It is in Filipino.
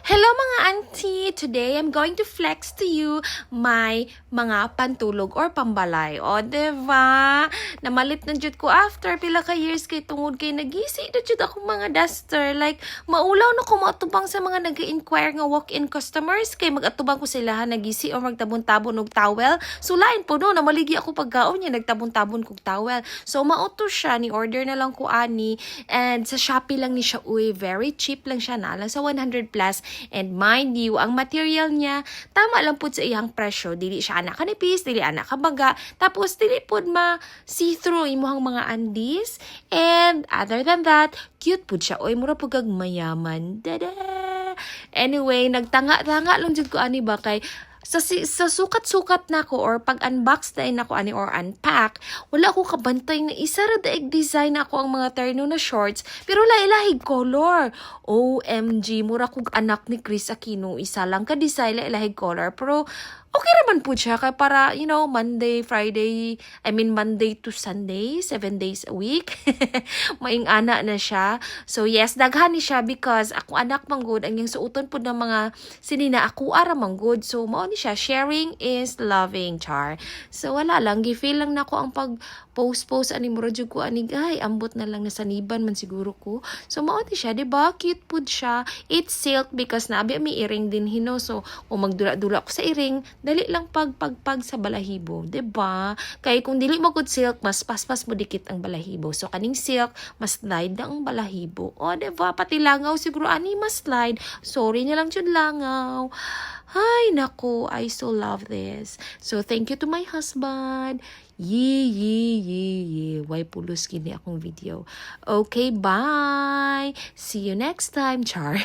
Hello mga auntie! Today, I'm going to flex to you my mga pantulog or pambalay. O, diba? Namalit na jud ko after pila ka years kay tungod kay nagisi na jud ako mga duster. Like, maulaw na ko maatubang sa mga nag-inquire nga walk-in customers kay mag-atubang ko sila nagisi o magtabon-tabon og towel. So, lain po no, namaligi ako pagkaon niya, nagtabon-tabon kog towel. So, mauto siya, ni-order na lang ko ani. And sa Shopee lang ni siya, uy, very cheap lang siya na lang sa 100 plus. And mind you, ang material niya, tama lang po sa iyang presyo. Dili siya anak kanipis, dili anak kabaga. Tapos, dili po ma-see-through imuhang mga undies. And other than that, cute po siya. Oy, mura po kag mayaman. Dada! Anyway, nagtanga-tanga lang jud ko ani ba kay sa sukat-sukat na ko or pag-unbox na ako ani or unpack, wala ako kabantay na isa ra daig design ako ang mga terno na shorts, pero lailahig color. OMG, mura kog anak ni Chris Aquino, isa lang ka design lailahig color, pero okay raman po siya kay para, Monday to Sunday, 7 days a week. Maing ana na siya. So yes, daghan ni siya because ako anak manggod ang yung suoton po ng mga sinina ako ara manggod. So mao ni siya, sharing is loving, char. So wala lang, gifeel lang nako ang pag post ani mura jud ko ani ay ambot na lang nasaniban man siguro ko. So mao ni siya, diba? Cute pud siya. It's silk because nabi mi earring din hino. So kung magdula-dula ko sa earring, dali lang pagpagpag sa balahibo, 'di ba? Kay kung dili mo gud silk, mas paspas mo dikit ang balahibo. So kaning silk, mas slide na ang balahibo. O, 'di ba? Pati langaw siguro ani mas slide. Sorry na lang jud langaw. Ay, nako, I so love this. So thank you to my husband. Yee. Why pulos kini akong video. Okay, bye. See you next time, char.